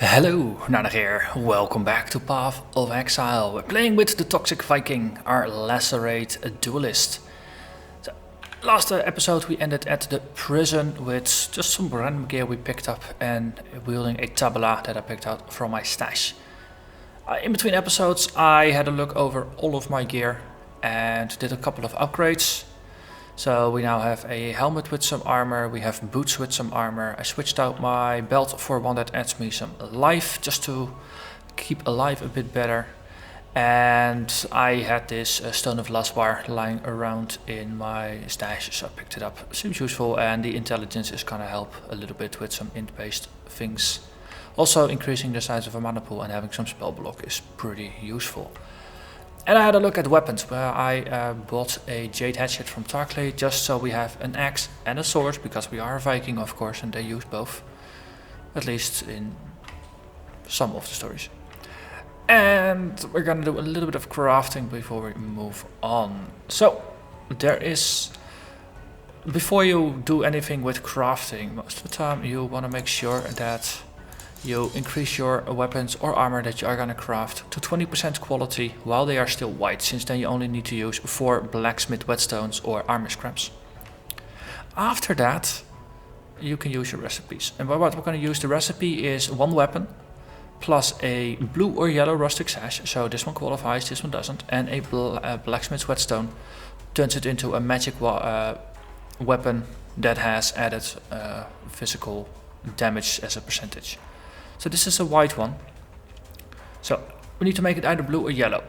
Hello, Narnach here. Welcome back to Path of Exile. We're playing with the toxic Viking, our Lacerate Duelist. So, last episode we ended at the prison with just some random gear we picked up and wielding a tabla that I picked out from my stash. In between episodes I had a look over all of my gear and did a couple of upgrades. So we now have a helmet with some armor, we have boots with some armor. I switched out my belt for one that adds me some life, just to keep alive a bit better. And I had this Stone of Lasbar lying around in my stash, so I picked it up. Seems useful, and the intelligence is gonna help a little bit with some int-based things. Also increasing the size of a mana pool and having some spell block is pretty useful. And I had a look at weapons, where I bought a Jade Hatchet from Tarkley, just so we have an axe and a sword, because we are a Viking of course, and they use both. At least in some of the stories. And we're gonna do a little bit of crafting before we move on. So, there is... Before you do anything with crafting, most of the time you want to make sure that you increase your weapons or armor that you are going to craft to 20% quality while they are still white, since then you only need to use 4 blacksmith whetstones or armor scraps. After that you can use your recipes, and what we're going to use the recipe is 1 weapon plus a blue or yellow rustic sash, so this one qualifies, this one doesn't, and a blacksmith's whetstone turns it into a magic weapon that has added physical damage as a percentage. So this is a white one. So we need to make it either blue or yellow.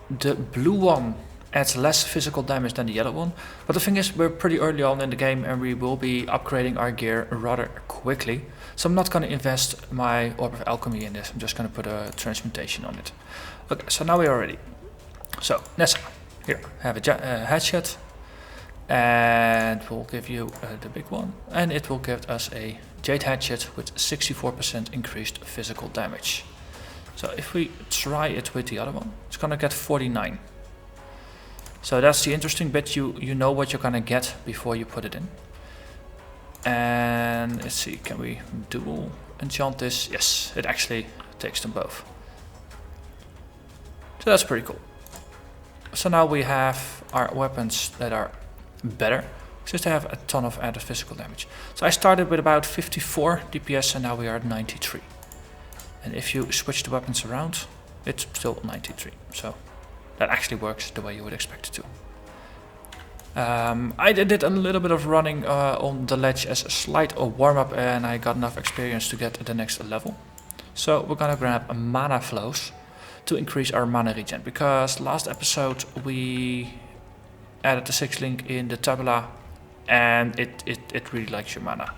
The blue one adds less physical damage than the yellow one. But the thing is, we're pretty early on in the game and we will be upgrading our gear rather quickly. So I'm not going to invest my Orb of Alchemy in this. I'm just going to put a transmutation on it. Okay, so now we are ready. So Nessa, here, have a hatchet. And we'll give you the big one, and it will give us a Jade Hatchet with 64% increased physical damage. So if we try it with the other one, it's gonna get 49. So that's the interesting bit, you know what you're gonna get before you put it in. And let's see, can we dual enchant this? Yes, it actually takes them both. So that's pretty cool. So now we have our weapons that are better, just to have a ton of added physical damage. So I started with about 54 DPS and now we are at 93. And if you switch the weapons around, it's still 93. So that actually works the way you would expect it to. I did a little bit of running on the ledge as a slight warm-up, and I got enough experience to get the next level. So we're gonna grab mana flows to increase our mana regen, because last episode we added the 6 link in the tabla, and it really likes your mana.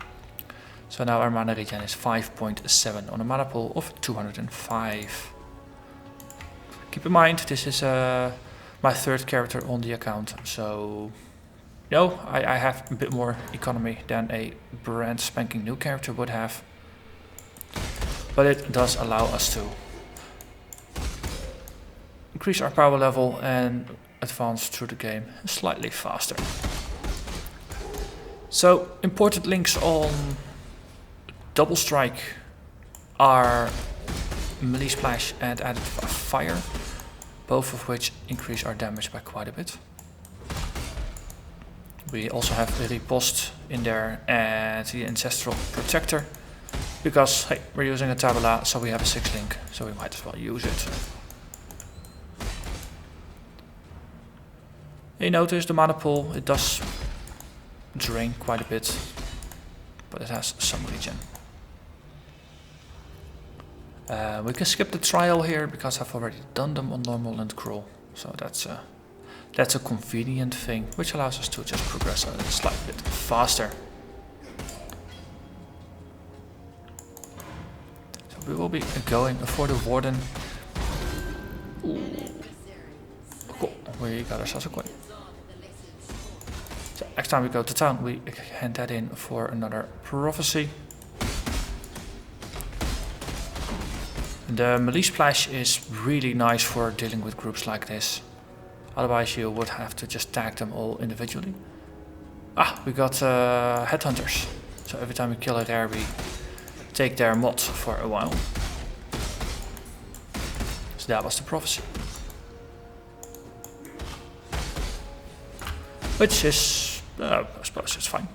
So now our mana regen is 5.7 on a mana pool of 205. Keep in mind, this is my 3rd character on the account, so I have a bit more economy than a brand spanking new character would have. But it does allow us to increase our power level and advance through the game slightly faster. So important links on Double Strike are melee splash and added fire, both of which increase our damage by quite a bit. We also have the riposte in there and the ancestral protector, because hey, we're using a tabla, so we have a 6 link, so we might as well use it. You notice the mana pool, it does drain quite a bit, but it has some regen. We can skip the trial here because I've already done them on normal and cruel, so that's a convenient thing, which allows us to just progress a slight bit faster. So we will be going for the Warden. Ooh. Cool, we got ourselves a coin. So next time we go to town, we hand that in for another prophecy. The melee splash is really nice for dealing with groups like this. Otherwise you would have to just tag them all individually. Ah, we got headhunters. So every time we kill a rare, we take their mod for a while. So that was the prophecy. Which is, I suppose it's fine.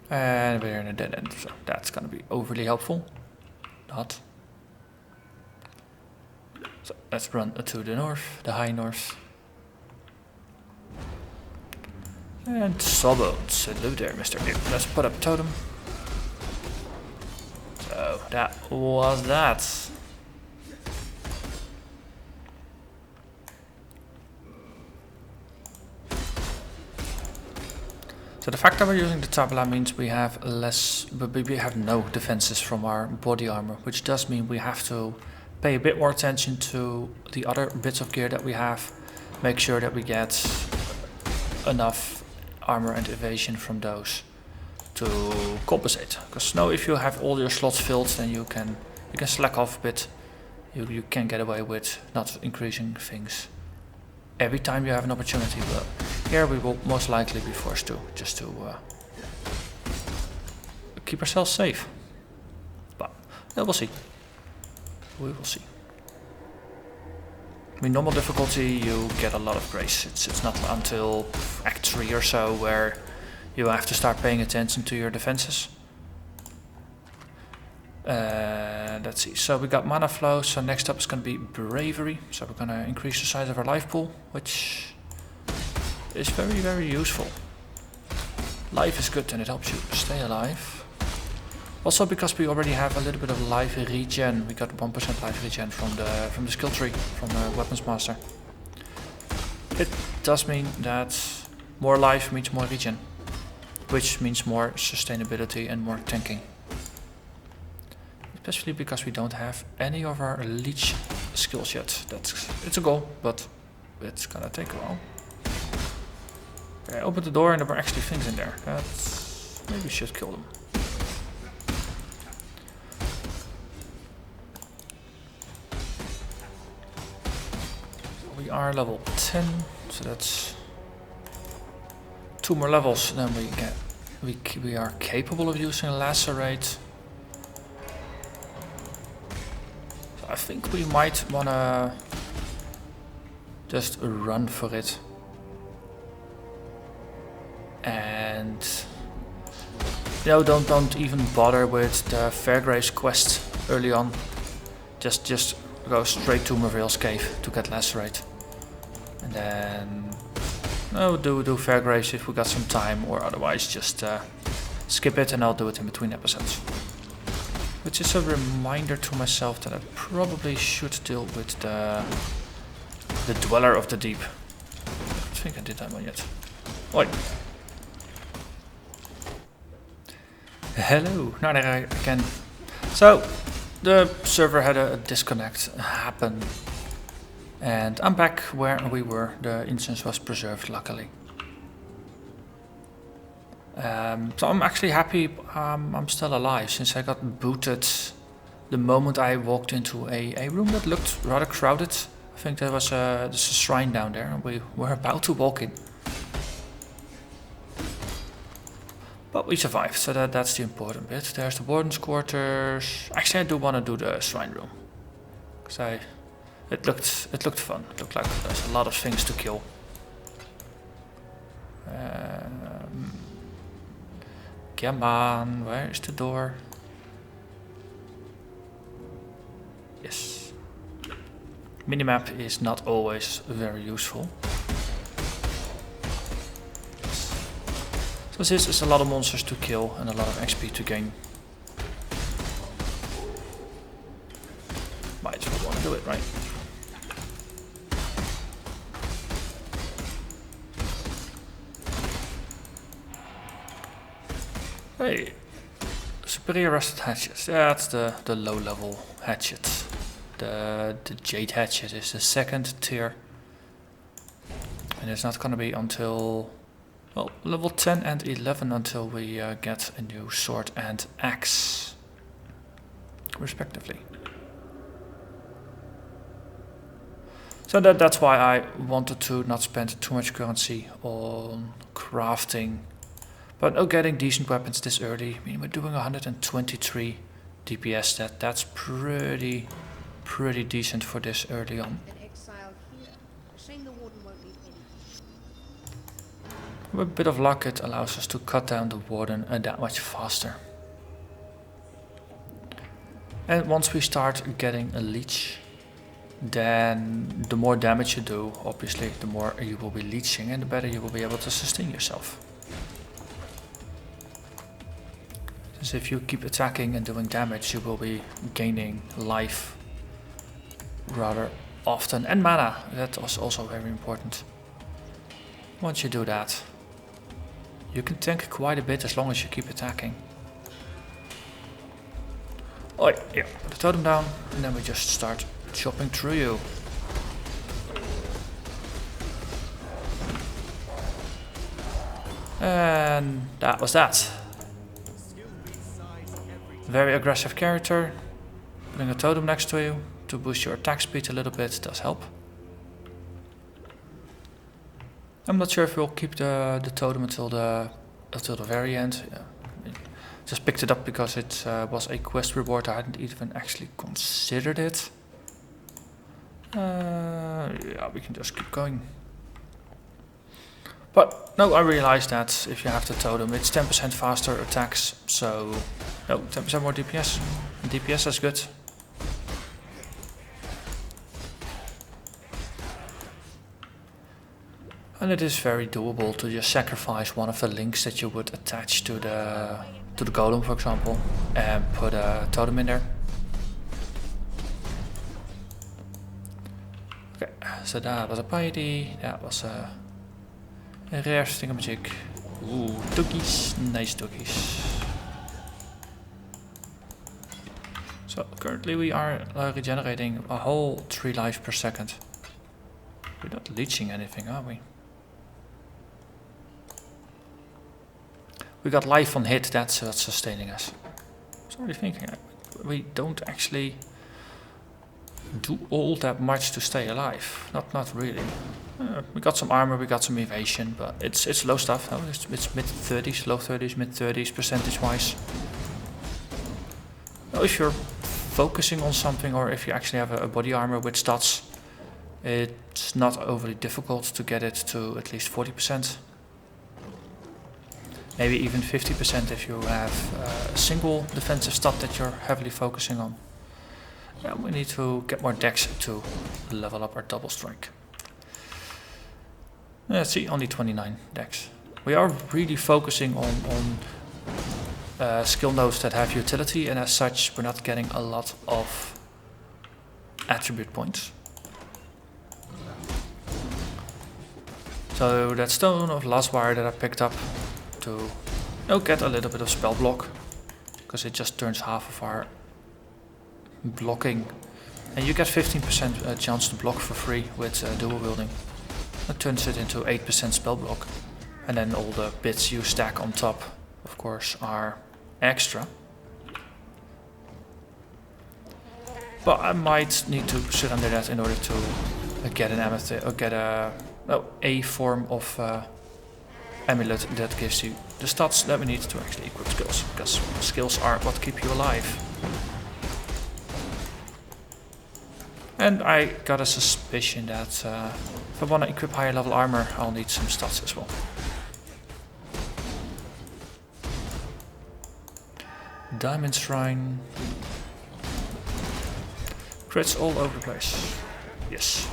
And we're in a dead end, so that's gonna be overly helpful. Not. So let's run to the north, the high north. And Sawbones, hello there, Mr. Here. Let's put up a totem. So that was that. So the fact that we're using the tabla means we have we have no defenses from our body armor, which does mean we have to pay a bit more attention to the other bits of gear that we have. Make sure that we get enough armor and evasion from those to compensate. Because now if you have all your slots filled, then you can slack off a bit. You can get away with not increasing things every time you have an opportunity, but here we will most likely be forced to, just to keep ourselves safe. But we'll see. We will see. I mean, normal difficulty, you get a lot of grace. It's not until Act 3 or so where you have to start paying attention to your defenses. Let's see, so we got mana flow, so next up is going to be bravery. So we're going to increase the size of our life pool, which is very, very useful. Life is good and it helps you stay alive. Also because we already have a little bit of life regen, we got 1% life regen from the skill tree, from the weapons master. It does mean that more life means more regen, which means more sustainability and more tanking. Especially because we don't have any of our leech skills yet. It's a goal, but it's gonna take a while. Okay, I opened the door and there were actually things in there. Maybe we should kill them. We are level 10, so that's 2 more levels. Then we are capable of using Lacerate. I think we might wanna just run for it. And don't even bother with the Fairgrave's quest early on. Just go straight to Merveil's cave to get Lacerate. And then do Fairgrave's if we got some time, or otherwise just skip it and I'll do it in between episodes. Which is a reminder to myself that I probably should deal with the Dweller of the Deep. I think I did that one yet. Oi! Hello, Narnach again. So, the server had a disconnect happen. And I'm back where we were. The instance was preserved, luckily. So I'm actually happy I'm still alive, since I got booted the moment I walked into a room that looked rather crowded. I think there was there's a shrine down there and we were about to walk in. But we survived, so that's the important bit. There's the warden's quarters. Actually I do want to do the shrine room. Because it looked fun. It looked like there's a lot of things to kill. Come on, where is the door? Yes. Minimap is not always very useful. So this is a lot of monsters to kill and a lot of XP to gain. Might as well want to do it, right? Hey, superior rusted hatchets. That's the low level hatchet. The jade hatchet is the second tier. And it's not gonna be until, well, level 10 and 11 until we get a new sword and axe, respectively. So that's why I wanted to not spend too much currency on crafting. But getting decent weapons this early, I mean we're doing 123 DPS, that's pretty decent for this early on. With a bit of luck it allows us to cut down the Warden that much faster. And once we start getting a Leech, then the more damage you do, obviously the more you will be leeching and the better you will be able to sustain yourself. Since if you keep attacking and doing damage, you will be gaining life rather often, and mana, that is also very important. Once you do that, you can tank quite a bit as long as you keep attacking. Oh yeah, put the totem down and then we just start chopping through you. And that was that. Very aggressive character. Putting a totem next to you to boost your attack speed a little bit does help. I'm not sure if we'll keep the totem until the very end. Yeah. Just picked it up because it was a quest reward. I hadn't even actually considered it. Yeah, we can just keep going. But no, I realized that if you have the totem, it's 10% faster attacks. So, no, 10% more DPS. And DPS is good. And it is very doable to just sacrifice one of the links that you would attach to the golem, for example, and put a totem in there. Okay, so that was a piety, that was a rare thingamajig. Ooh, doggies, nice doggies. So currently we are regenerating a whole 3 life per second. We're not leeching anything, are we? We got life on hit, that's what's sustaining us. I was already thinking, we don't actually do all that much to stay alive. Not really. We got some armor, we got some evasion, but it's low stuff. No? It's mid 30s, low 30s, mid 30s percentage wise. Now, if you're focusing on something, or if you actually have a body armor with stats, it's not overly difficult to get it to at least 40%. Maybe even 50% if you have a single defensive stat that you're heavily focusing on. Yeah, we need to get more dex to level up our double strike. Let's see, only 29 dex. We are really focusing on skill nodes that have utility, and as such we're not getting a lot of attribute points. So that Stone of Laswire that I picked up to get a little bit of spell block, because it just turns half of our blocking, and you get 15% chance to block for free with dual wielding. That turns it into 8% spell block, and then all the bits you stack on top, of course, are extra. But I might need to surrender that in order to get an amethyst, or get a form of amulet that gives you the stats that we need to actually equip skills, because skills are what keep you alive. And I got a suspicion that if I want to equip higher level armor, I'll need some stats as well. Diamond Shrine. Crits all over the place. Yes.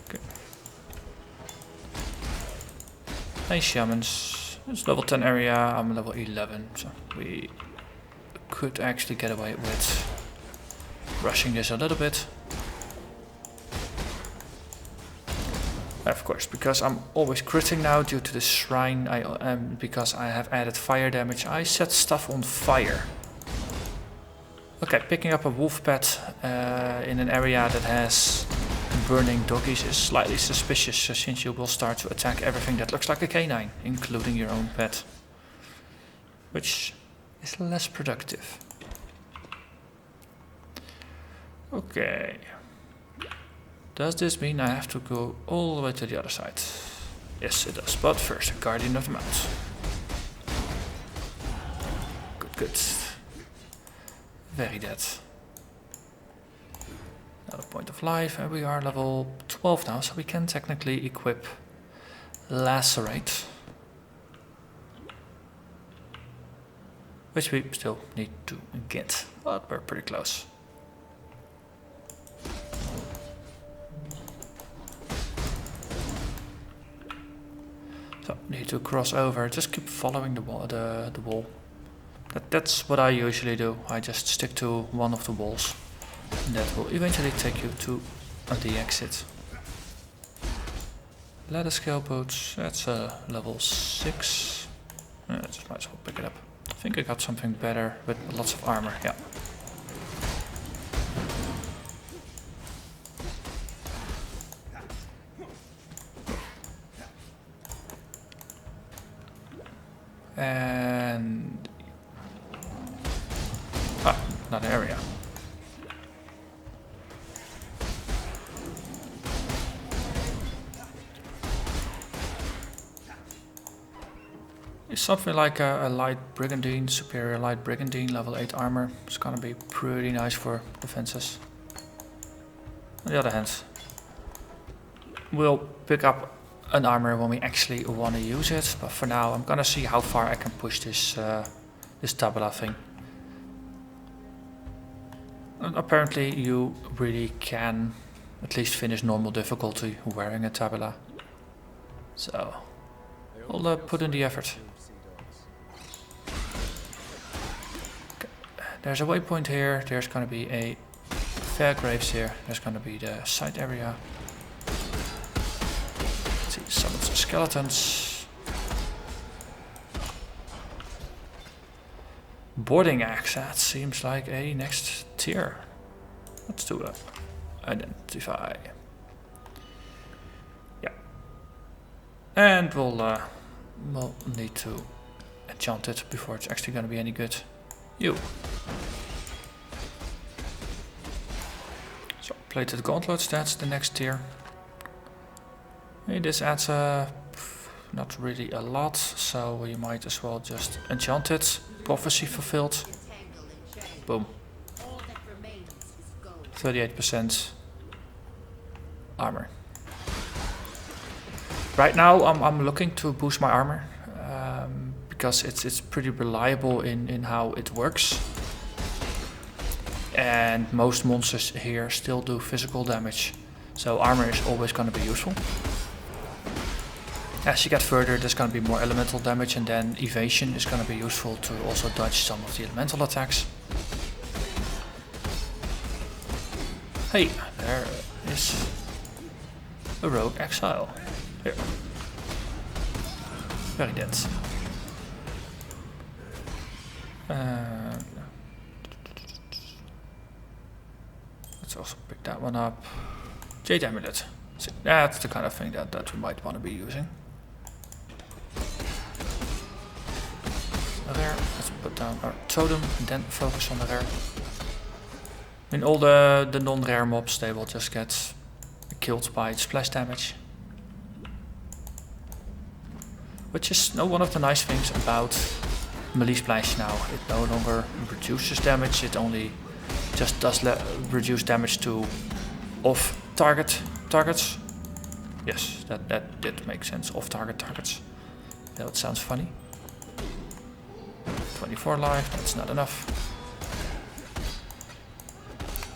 Okay. Nice shamans. It's level 10 area, I'm level 11, so we could actually get away with rushing this a little bit. Of course, because I'm always critting now due to the shrine, because I have added fire damage, I set stuff on fire. Okay, picking up a wolf pet in an area that has burning doggies is slightly suspicious, since you will start to attack everything that looks like a canine, including your own pet, which is less productive. Okay. Does this mean I have to go all the way to the other side? Yes, it does. But first, Guardian of the Mount. Good, good. Very dead. Another point of life, and we are level 12 now, so we can technically equip Lacerate. Which we still need to get, but we're pretty close. So, need to cross over, just keep following the wall. That's what I usually do, I just stick to one of the walls. And that will eventually take you to the exit. Ladder scale boots, that's level 6. Just might as well pick it up. I think I got something better with lots of armor, yeah. And another area. It's something like a light brigandine, superior light brigandine, level 8 armor. It's gonna be pretty nice for defenses. On the other hand, we'll pick up an armor when we actually want to use it, but for now I'm gonna see how far I can push this this tabula thing. And apparently you really can at least finish normal difficulty wearing a tabula. So we'll put in the effort. Okay. There's a waypoint here, there's gonna be a fair graves here, there's gonna be the side area. Some of the skeletons. Boarding axe, that seems like a next tier. Let's do a identify. Yeah. And we'll need to enchant it before it's actually gonna be any good. You. So plated gauntlets, that's the next tier. Hey, this adds not really a lot, so we might as well just enchant it. Prophecy fulfilled. Boom. 38% armor. Right now I'm looking to boost my armor because it's pretty reliable in how it works. And most monsters here still do physical damage, so armor is always going to be useful. As you get further, there's going to be more elemental damage, and then evasion is going to be useful to also dodge some of the elemental attacks. Hey, there is a rogue exile. Here. Very dense. Let's also pick that one up. Jade Amulet. So that's the kind of thing that we might want to be using. There, let's put down our totem and then focus on the rare. I mean, all the non-rare mobs, they will just get killed by splash damage. Which is one of the nice things about melee splash now. It no longer reduces damage, it only just does reduce damage to off-target targets. Yes, that did make sense, off-target targets. Though it sounds funny. 24 life, that's not enough.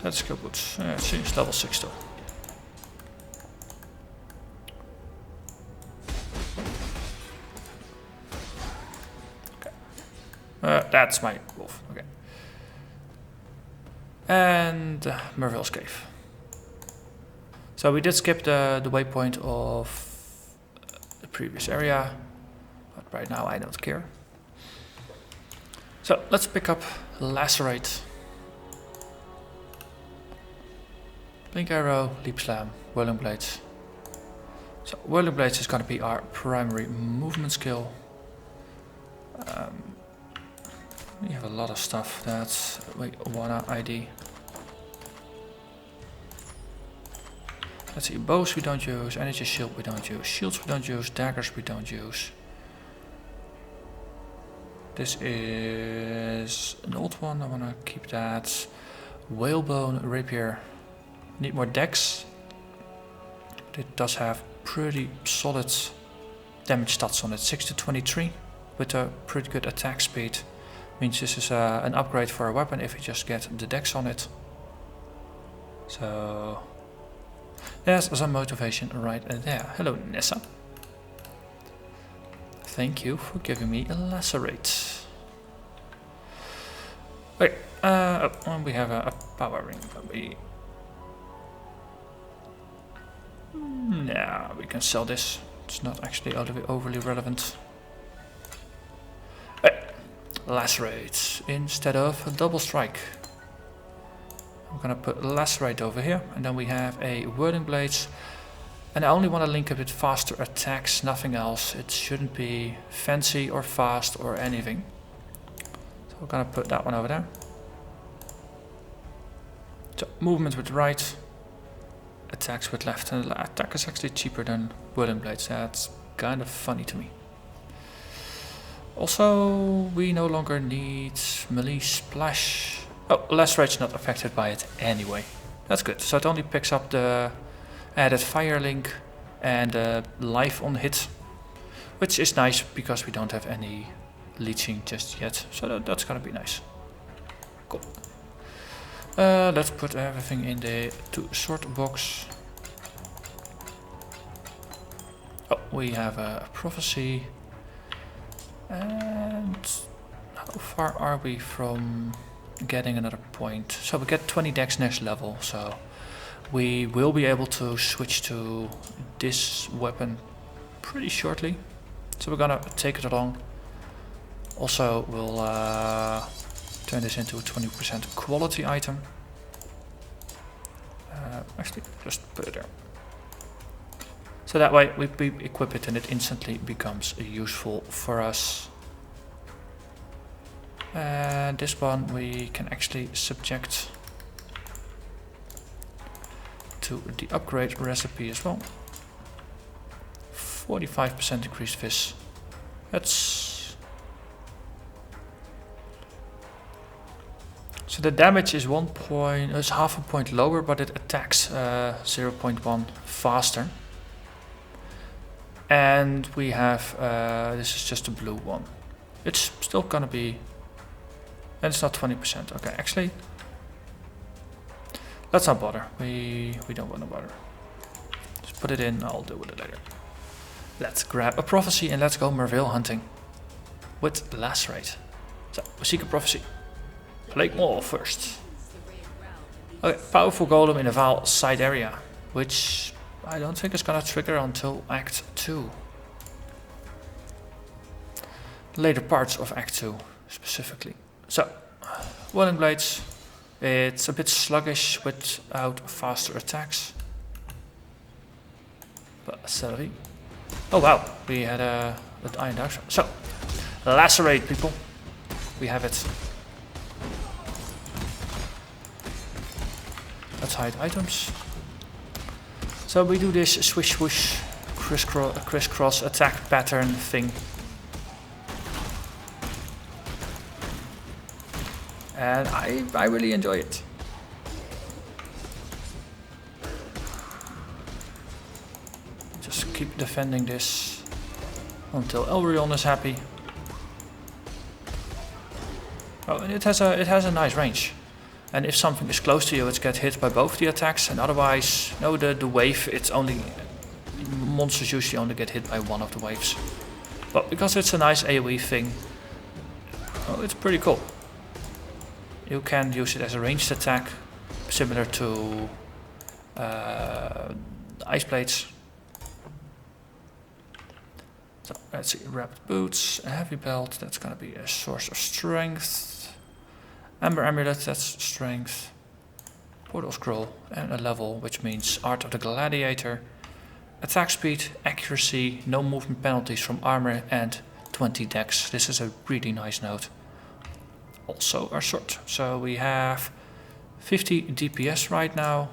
Let's go boots. It's level 6 though. Okay. That's my wolf. Okay. And Merveil's cave. So we did skip the waypoint of the previous area, but right now I don't care. So let's pick up Lacerate. Blink Arrow, Leap Slam, Whirling Blades. So Whirling Blades is going to be our primary movement skill. We have a lot of stuff that we wanna ID. Let's see, bows we don't use, energy shield we don't use, shields we don't use, daggers we don't use. This is an old one, I want to keep that. Whalebone rapier, need more dex. It does have pretty solid damage stats on it, 6 to 23 with a pretty good attack speed. Means this is an upgrade for a weapon if you just get the dex on it. So there's some motivation right there. Hello Nessa. Thank you for giving me a Lacerate. Okay, we have a power ring. Yeah, we can sell this. It's not actually overly relevant. Lacerate instead of a double strike. I'm gonna put Lacerate over here, and then we have a Whirling Blades. And I only want to link it with faster attacks, nothing else. It shouldn't be fancy or fast or anything. So we're gonna put that one over there. So movement with right, attacks with left, and attack is actually cheaper than Whirling Blades. That's kind of funny to me. Also, we no longer need melee splash. Oh, Lacerate's not affected by it anyway. That's good. So it only picks up the added fire link and life on hit, which is nice because we don't have any leeching just yet. So that's gonna be nice. Cool. Let's put everything in the sort box. Oh, we have a prophecy. And how far are we from getting another point? So we get 20 dex next level, so we will be able to switch to this weapon pretty shortly. So we're gonna take it along. Also, we'll turn this into a 20% quality item. Actually, just put it there. So that way we equip it and it instantly becomes useful for us. And this one we can actually subject to the upgrade recipe as well. 45% increased vis. That's... So the damage is is half a point lower, but it attacks 0.1 faster. And we have, this is just a blue one. It's still gonna be, and it's not 20%. Okay, actually, let's not bother. We don't want to bother. Just put it in, I'll deal with it later. Let's grab a prophecy and let's go Merveil hunting with Lacerate. So, we seek a prophecy. Plague Maul first. Okay, powerful golem in a Vaal side area, which I don't think it's gonna trigger until Act 2. Later parts of Act 2, specifically. So, Whirling Blades. It's a bit sluggish without faster attacks. But celery. Oh wow, we had an iron out. So, Lacerate, people. We have it. Let's hide items. So we do this swish swoosh crisscross attack pattern thing. And I really enjoy it. Just keep defending this until Elrion is happy. Oh, and it has a nice range. And if something is close to you, it gets hit by both the attacks, and otherwise, no, the wave, it's only, monsters usually only get hit by one of the waves. But because it's a nice AoE thing, oh, it's pretty cool. You can use it as a ranged attack, similar to Ice Blades. So let's see, wrapped boots, a heavy belt, that's gonna be a source of strength. Amber Amulet, that's strength. Portal Scroll, and a level, which means Art of the Gladiator. Attack speed, accuracy, no movement penalties from armor, and 20 dex. This is a really nice note. Also our sword. So we have 50 DPS right now.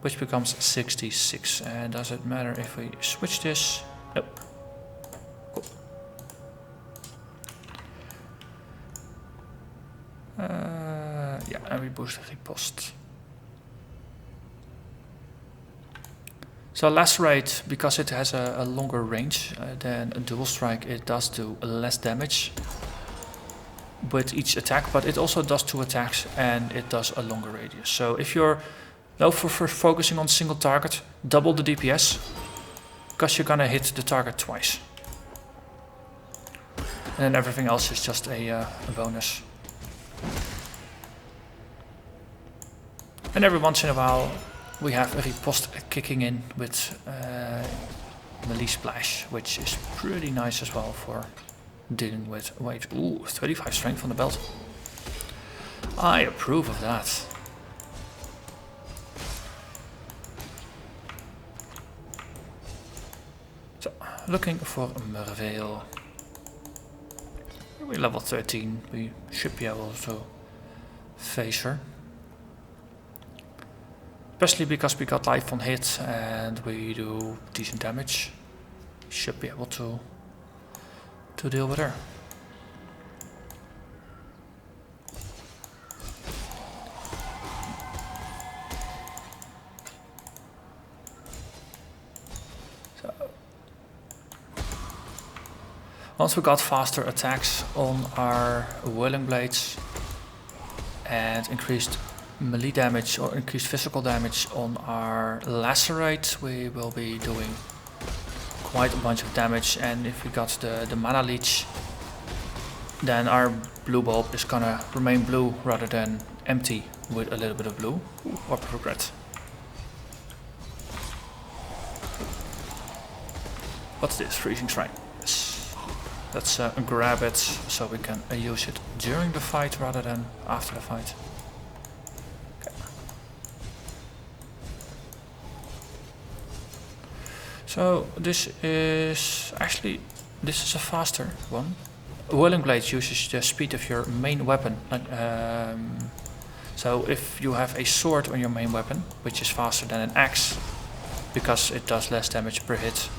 which becomes 66. And does it matter if we switch this? Nope. Cool. Yeah, and we boost the riposte. So Lacerate, because it has a longer range than a Dual Strike, it does do less damage with each attack, but it also does 2 attacks and it does a longer radius. So if you're for focusing on single target, double the DPS, because you're gonna hit the target twice. And then everything else is just a bonus. And every once in a while we have a riposte kicking in with melee splash, which is pretty nice as well for dealing with waves. Ooh, 35 strength on the belt. I approve of that. So, looking for Merveil. We're level 13, we should be able to face her. Especially because we got life on hit and we do decent damage. Should be able to deal with her. So, once we got faster attacks on our whirling blades and increased melee damage or increased physical damage on our Lacerate, we will be doing quite a bunch of damage. And if we got the mana leech, then our blue bulb is gonna remain blue rather than empty with a little bit of blue. Ooh, or regret. What's this? Freezing Shrine. Yes. Let's grab it so we can use it during the fight rather than after the fight. So this is actually a faster one. Whirling Blades uses the speed of your main weapon. So if you have a sword on your main weapon, which is faster than an axe, because it does less damage per hit,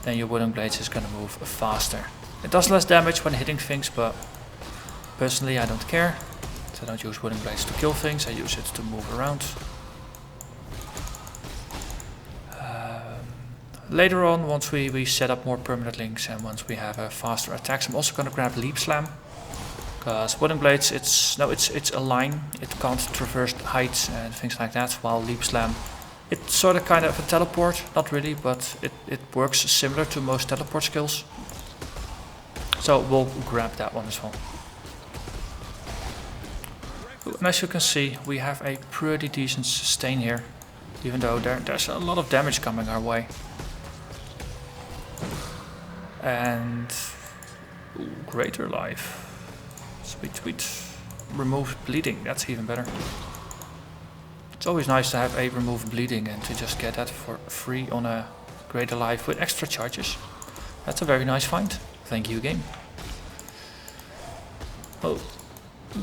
then your Whirling Blades is gonna move faster. It does less damage when hitting things, but personally I don't care. So I don't use Whirling Blades to kill things, I use it to move around. Later on, once we set up more permanent links and once we have faster attacks, I'm also going to grab Leap Slam. Because Whirling Blades, it's a line, it can't traverse heights and things like that, while Leap Slam, it's sort of kind of a teleport, not really, but it works similar to most teleport skills. So we'll grab that one as well. And as you can see, we have a pretty decent sustain here, even though there's a lot of damage coming our way. And ooh, greater life. Sweet, sweet. Remove bleeding, that's even better. It's always nice to have a remove bleeding and to just get that for free on a greater life with extra charges. That's a very nice find. Thank you, game. Well,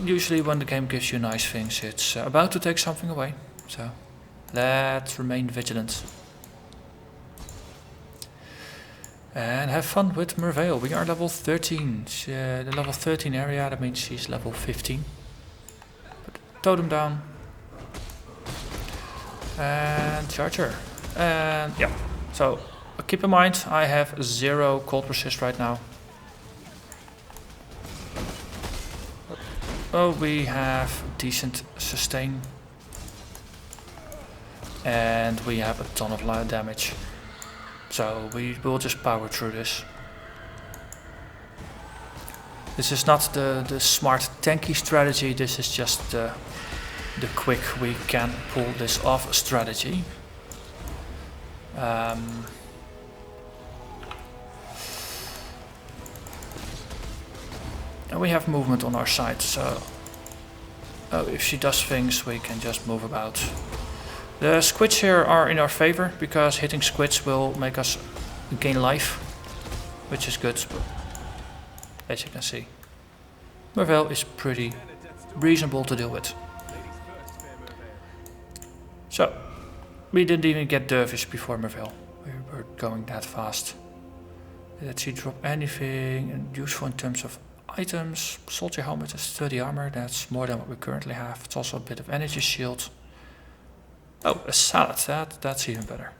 usually when the game gives you nice things, it's about to take something away. So let's remain vigilant. And have fun with Merveil. We are level 13. The level 13 area, that means she's level 15. Put the totem down. And charge her. And yeah, so keep in mind I have 0 cold resist right now. Oh, we have decent sustain. And we have a ton of damage. So we will just power through this. This is not the smart tanky strategy, this is just the quick we can pull this off strategy. And we have movement on our side, so if she does things we can just move about. The squids here are in our favor, because hitting squids will make us gain life, which is good, but as you can see, Merveil is pretty reasonable to deal with. So, we didn't even get Dervish before Merveil. We were going that fast. Did she drop anything useful in terms of items? Soldier helmet is 30 armor, that's more than what we currently have. It's also a bit of energy shield. Oh, a salad, that's even better.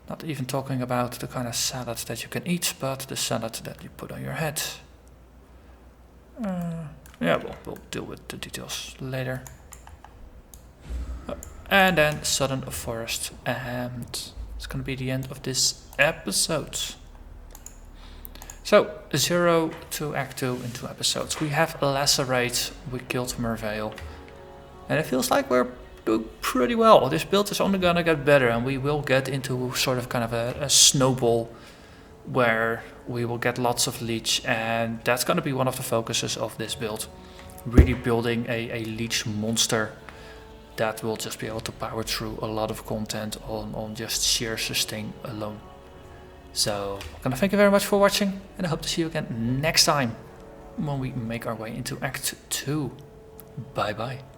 Not even talking about the kind of salad that you can eat, but the salad that you put on your head. Yeah, we'll deal with the details later. And then Southern Forest, and it's gonna be the end of this episode. So, 0 to Act 2 in 2 episodes. We have Lacerate, we killed Merveil. And it feels like we're doing pretty well. This build is only gonna get better, and we will get into sort of kind of a snowball where we will get lots of Leech, and that's gonna be one of the focuses of this build. Really building a Leech monster that will just be able to power through a lot of content on just sheer sustain alone. So, I'm gonna thank you very much for watching, and I hope to see you again next time when we make our way into Act 2. Bye bye.